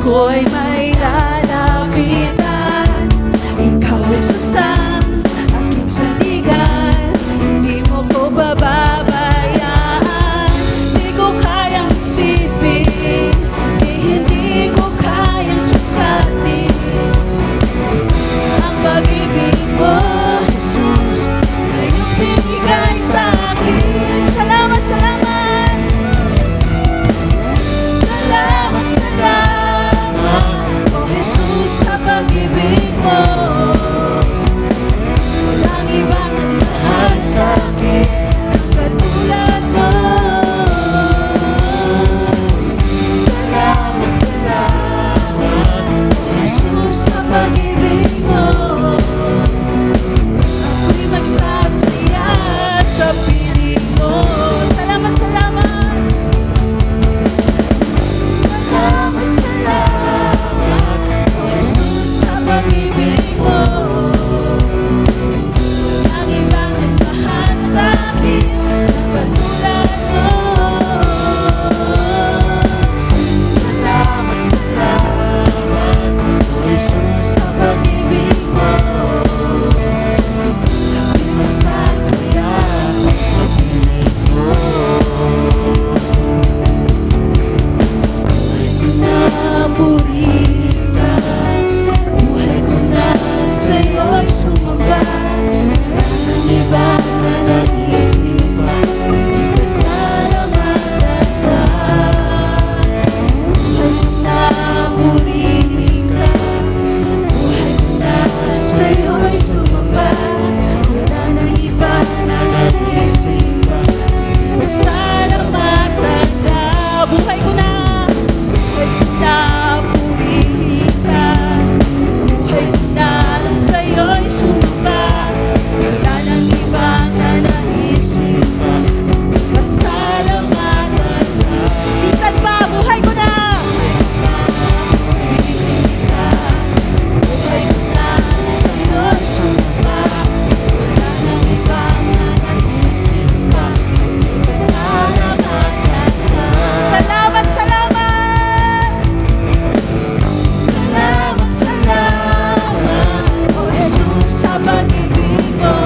ako'y may lalapitan. Ikaw ay susang aking sandigan, hindi mo ko bababayaan. Di ko kayang isipin, hindi ko kayang sukatin ang pag-ibig mo, Jesus, na iyong binigay sa akin. Salamat, salamat. Salamat, salamat, oh Jesus, sa pag-ibig mo. Walang ibang nagmahal sa akin katulad mo. Salamat, salamat, oh Jesus, sa pag-ibig mo. Ako'y magsasaya sa piling mo. Salamat, salamat. Salamat, salamat, oh Jesus, sa pag-ibig mo. Walang ibang nagmahal sa akin katulad mo. Salamat, salamat, oh Jesus, sa pag-ibig mo. Ako'y magsasaya sa piling mo. Buhay ko na sa'yo'y sumamba. Ang iba na nag-iisipan, pasalamatan ka. Buhay ko na purihin ka. Buhay ko na sa'yo'y sumamba. Wala na iba na nag-iisipan, pasalamatan ka. Buhay ko na purihin ka. Buhay ko na sa'yo'y sumamba. Wala nang ibang nanaisip, pasalamatan ka. Minsan pa, buhay ko na purihin ka. Buhay ko na sa'yo'y sumamba. Wala nang ibang nanaisip, pasalamatan ka. Salamat, salamat. Salamat, salamat, oh Jesus, sa pag-ibig mo.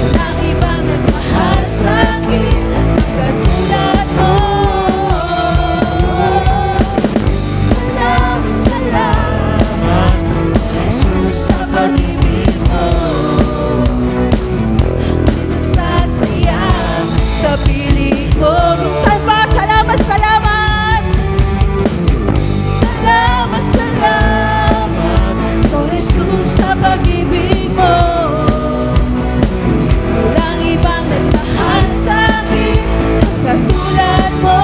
Walang ibang nagmahal sa akin katulad mo. Salamat, salamat, oh Jesus, sa pag-ibig mo. Ako'y magsasaya sa piling mo. Minsan pa, salamat, salamat. Salamat, salamat, oh Jesus, sa pag-ibig mo. Walang ibang nagmahal sa akin katulad mo.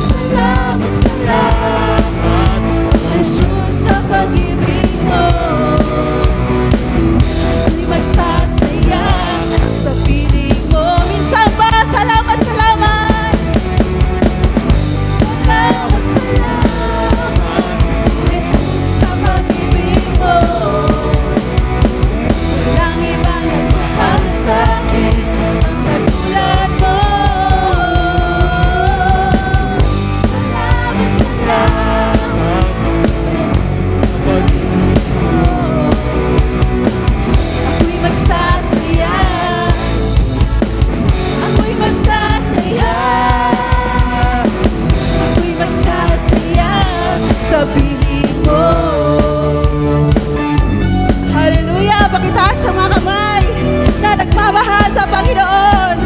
Salamat, salamat, oh Jesus, sa pag-ibig mo. Ako'y magsasaya sa piling mo. Minsan pa, salamat, salamat. Salamat, salamat, oh Jesus, sa pag-ibig mo. Walang ibang nagmahal sa akin katulad mo. Salamat, salamat, oh Jesus, sa pag-ibig mo. Ako'y magsasaya. Ako'y magsasaya. Ako'y magsasaya sa piling mo. Hallelujah! Pakitaas sa mga kamay na nagmamahal sa Panginoon.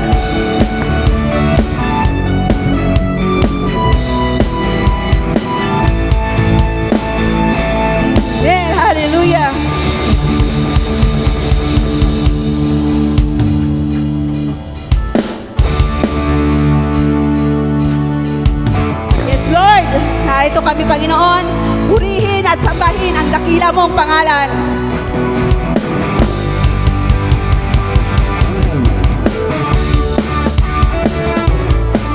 Amen! Hallelujah! Yes, Lord! Narito kami, Panginoon, purihin at sambahin ang dakila mong pangalan.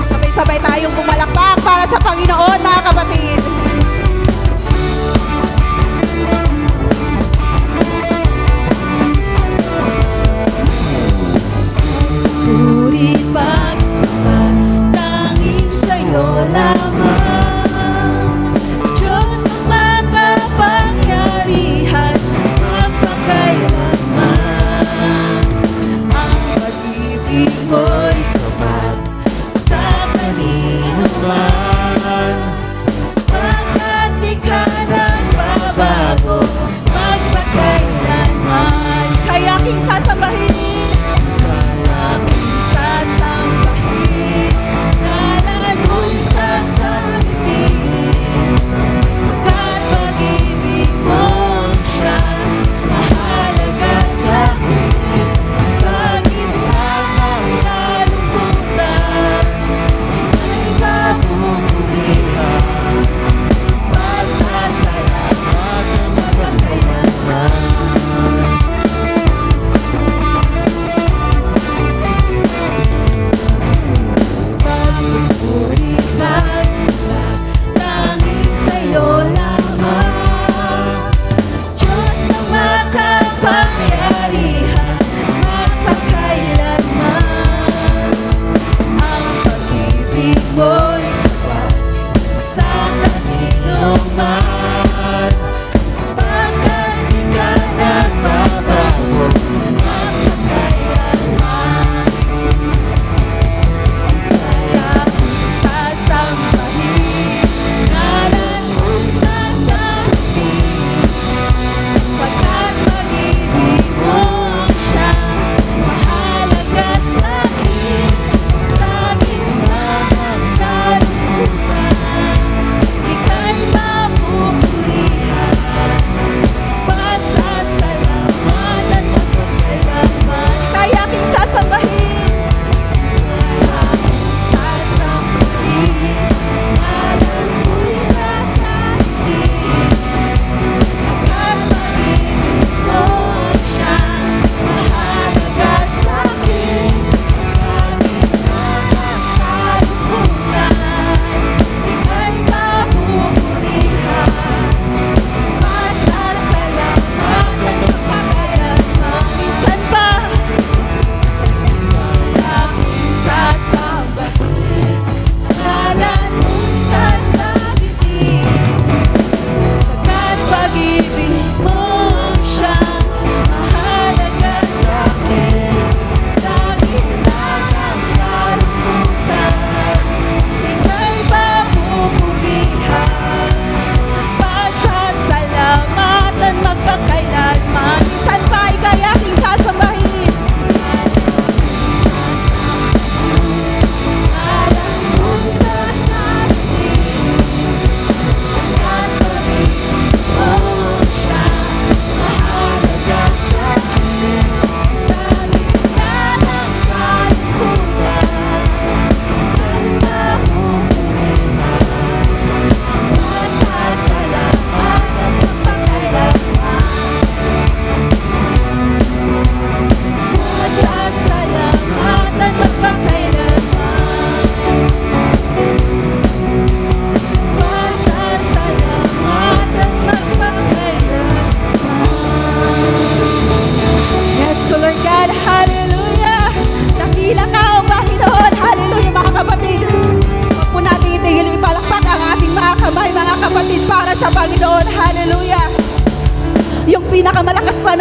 Sabay-sabay tayong pumalakpak para sa Panginoon, mga kapatid. Puri pagsamba, tanging sa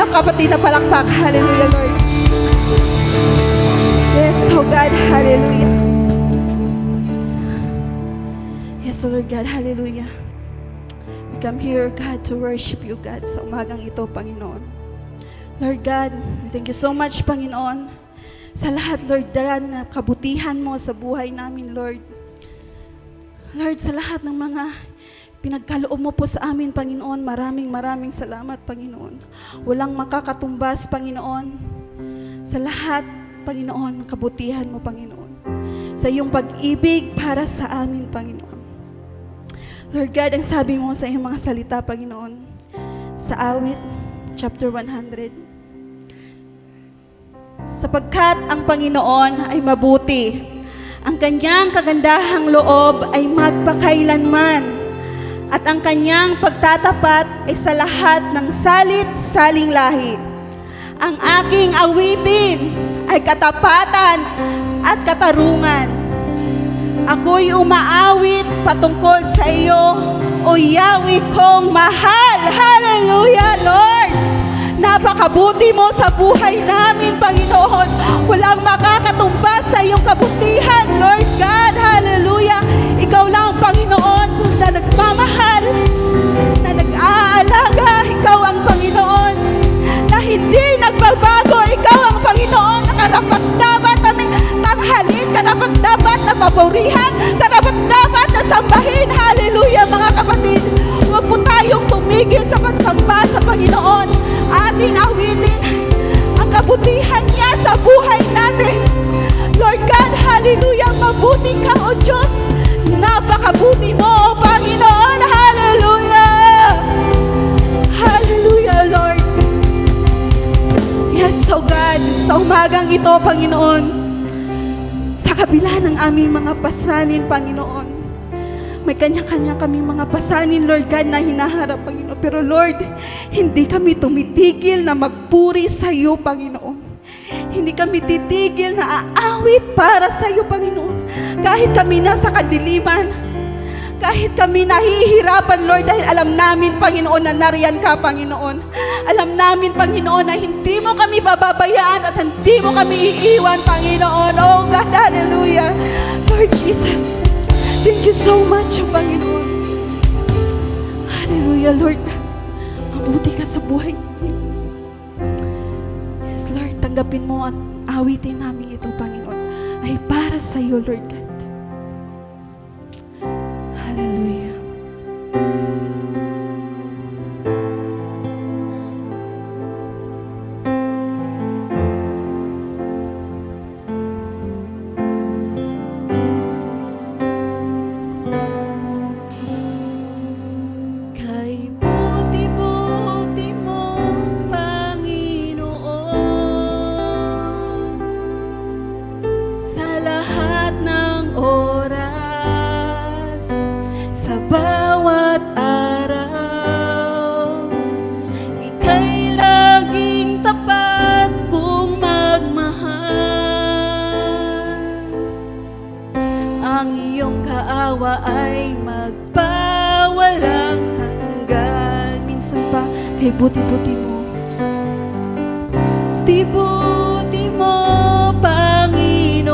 mga kapatid na palakpak. Hallelujah, Lord. Yes, oh God, hallelujah. Yes, oh Lord God, hallelujah. We come here, God, to worship you, God, sa umagang ito, Panginoon. Lord God, we thank you so much, Panginoon, sa lahat, Lord God, na kabutihan mo sa buhay namin, Lord. Lord, sa lahat ng mga pinagkaloob mo po sa amin, Panginoon, maraming salamat, Panginoon. Walang makakatumbas, Panginoon, sa lahat, Panginoon, ng kabutihan mo, Panginoon. Sa iyong pag-ibig para sa amin, Panginoon. Lord God, ang sabi mo sa iyong mga salita, Panginoon, sa awit, chapter 100, sapagkat ang Panginoon ay mabuti, ang kanyang kagandahang loob ay magpakailanman, at ang kanyang pagtatapat ay sa lahat ng salit-saling lahi. Ang aking awitin ay katapatan at katarungan. Ako'y umaawit patungkol sa iyo, o Yahweh kong mahal. Hallelujah, Lord! Napakabuti mo sa buhay namin, Panginoon. Walang makakatumbas sa iyong kabutihan, Lord God. Hallelujah! Ikaw lang, Panginoon, na nagmamahal, na nag-aalaga. Ikaw ang Panginoon, na hindi nagbabago. Ikaw ang Panginoon, na karapat-dapat aming tanghalin, karapat-dapat na paborihan, karapat-dapat na sambahin. Hallelujah, mga kapatid. Huwag po tayong tumigil sa pagsamba sa Panginoon. Ating awitin ang kabutihan niya sa buhay natin. Lord God, hallelujah, mabuti ka, O Diyos. Napakabuti mo, O Panginoon. Hallelujah. Hallelujah, Lord. Yes, O God, sa umagang ito, Panginoon, sa kabila ng aming mga pasanin, Panginoon, may kanya-kanya kaming mga pasanin, Lord God, na hinaharap, Panginoon. Pero Lord, hindi kami tumitigil na magpuri sa iyo, Panginoon. Hindi kami titigil na aawit para sa iyo, Panginoon. Kahit kami nasa kadiliman, kahit kami nahihirapan, Lord, dahil alam namin, Panginoon, na nariyan ka, Panginoon. Alam namin, Panginoon, na hindi mo kami bababayaan at hindi mo kami iiwan, Panginoon. Oh God, hallelujah. Lord Jesus, thank you so much, Panginoon. Hallelujah, Lord. Mabuti ka sa buhay namin. Yes, Lord, tanggapin mo at awitin namin ito, Panginoon, ay para sa iyo, Lord God. Hallelujah. Ay magpawalang hanggan. Minsan pa, kay buti-buti mo. Buti-buti mo, Panginoon,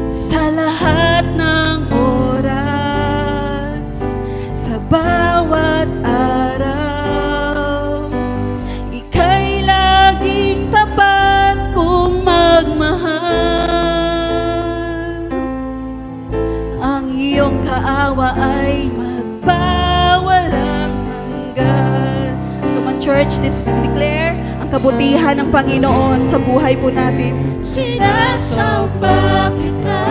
sa lahat ng oras, sa bawat araw. Ika'y laging tapat kung magmahal. Iyong kaawa ay magpawalang hanggan. Come on, church, declare ang kabutihan ng Panginoon sa buhay po natin. Sinasamba kita,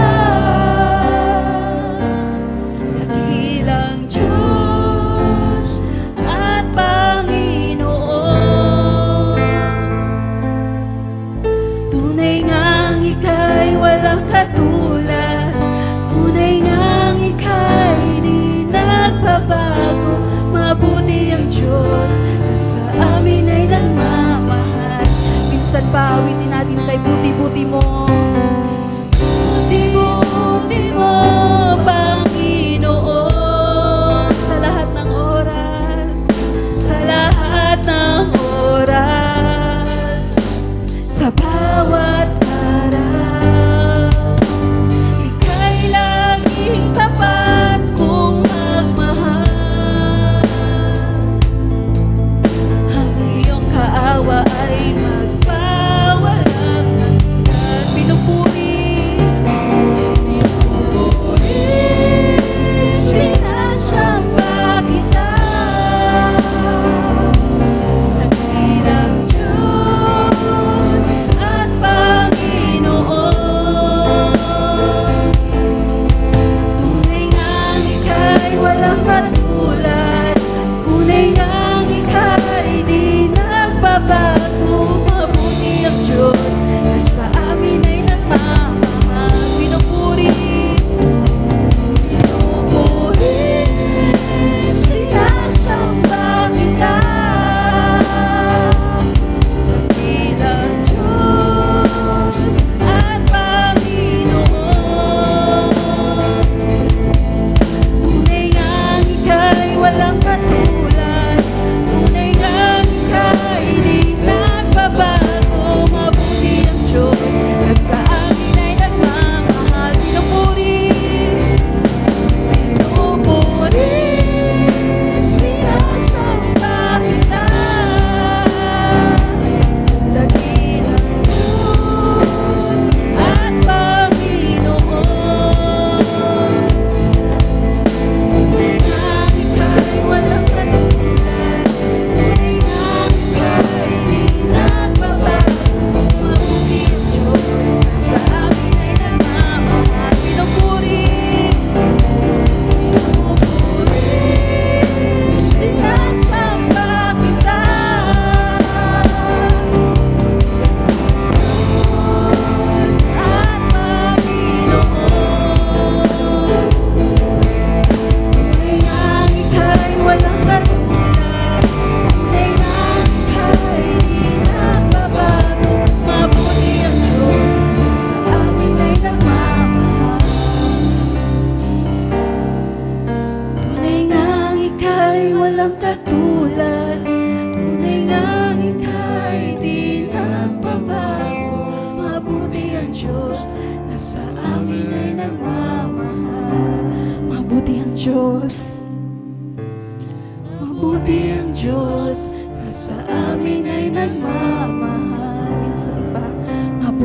dakilang Diyos at Panginoon. Tunay ngang ika'y walang katulad. Tunay ngang ika'y di nagbabago. Mabuti ang Diyos na sa amin ay nagmamahal. Minsan pa awitin natin kay buti-buti mo. Buti-buti mo, Panginoon, sa lahat ng oras,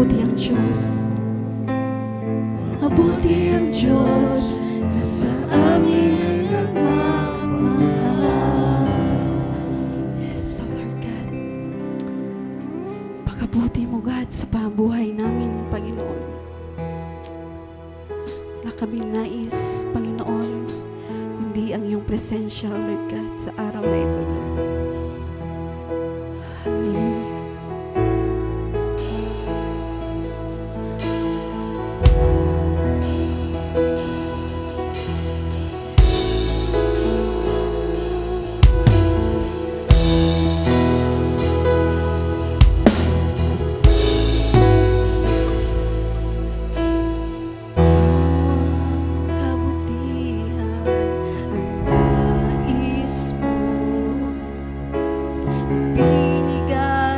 Mabuti ang Diyos. Mabuti ang Diyos na sa amin nagmamahal. Yes, oh Lord God. Pagkabuti mo, God, sa pambuhay namin, Panginoon. Wala kaming nais, Panginoon, kundi ang iyong presensya, Lord God, sa araw na ito, Lord. Hallelujah. Kabutihan ang nais mo, ibinigay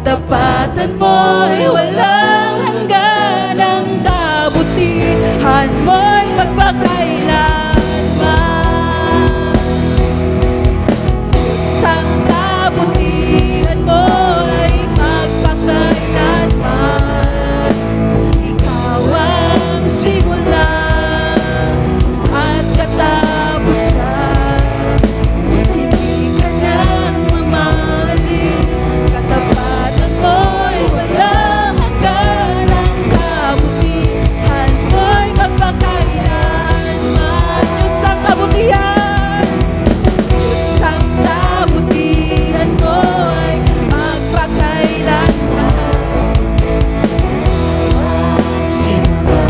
katapatan mo'y walang hanggan, ang kabutihan mo'y magpakailanman. Diyos, ang kabutihan mo'y magpakailanman. Ikaw ang simula at katapusan. Hindi ka nang mamahalin, katapatan mo'y walang hanggan, ang kabutihan mo'y magpakailanman. Diyos ang kabutihan, Diyos ang kabutihan mo'y magpakailanman. Simula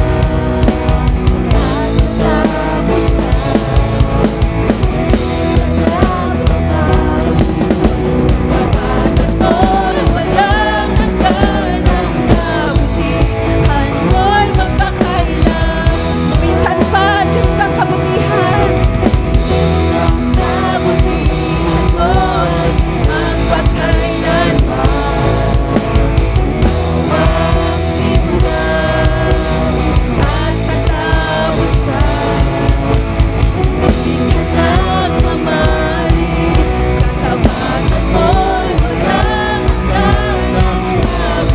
at katapusan. Mo'y walang hanggan, ang kabutihan mo'y magpakailanman. Minsan pa, Diyos ng kabutihan, Diyos ang kabutihan mo'y magpakailanman. Ang simula at katapusan. Hindi ka nagmamali, katapatan mo'y walang hanggan, ang kabutihan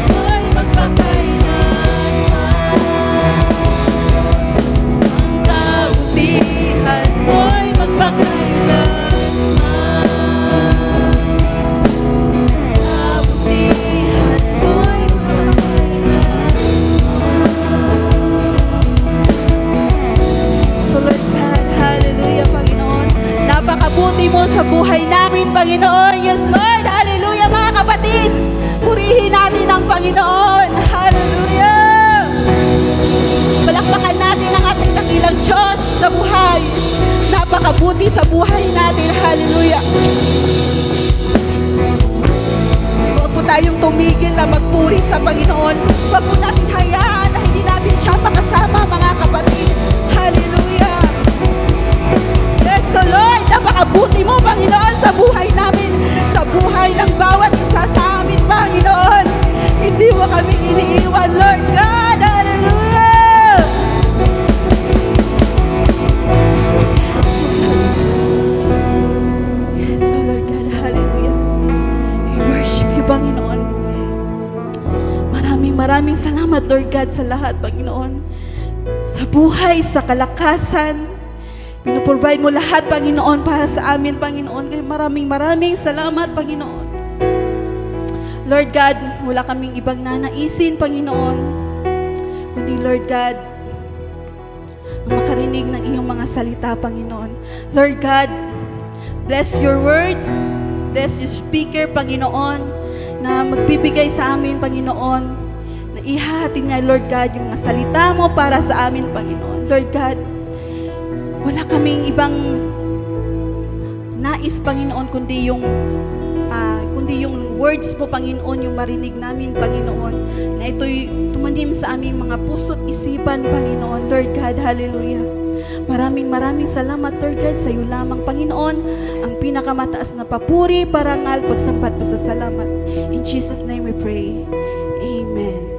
mo'y magpakailanman. Ang kabutihan mo'y magpakailanman. Kabutihan mo'y magpakailanman. So Lord God, hallelujah, Panginoon. Napakabuti mo sa buhay namin, Panginoon. Yes, Lord, hallelujah, mga kapatid. Purihin natin ang Panginoon. Hallelujah. Palakpakan natin ang ating dakilang Diyos sa buhay. Napakabuti sa buhay natin. Hallelujah. Huwag po tayong tumigil na magpuri sa Panginoon. Huwag po natin hayaan na hindi natin siya makasama, mga kapatid. Hallelujah. Yes, so Lord, napakabuti mo, Panginoon, sa buhay namin, sa buhay ng bawat isa sa amin, Panginoon. Hindi mo kami iniiwan, Lord God. Hallelujah. Yes, so Lord God, hallelujah. We worship you, Panginoon. Maraming salamat, Lord God, sa lahat, Panginoon. Sa buhay, sa kalakasan, pinuprovide mo lahat, Panginoon, para sa amin, Panginoon. Kaya maraming salamat, Panginoon. Lord God, wala kaming ibang nanaisin, Panginoon, kundi, Lord God, ang makarinig ng iyong mga salita, Panginoon. Lord God, bless your words, bless your speaker, Panginoon, na magbibigay sa amin, Panginoon, na ihahatid niya, Lord God, yung mga salita mo para sa amin, Panginoon. Lord God, wala kaming ibang nais, Panginoon, kundi yung words mo, Panginoon, yung marinig namin, Panginoon, na ito'y tumanim sa aming mga puso't isipan, Panginoon. Lord God, hallelujah. Maraming salamat, Lord God, sa iyo lamang, Panginoon, ang pinakamataas na papuri, parangal, pagsambat, pasasalamat. In Jesus' name we pray. Amen.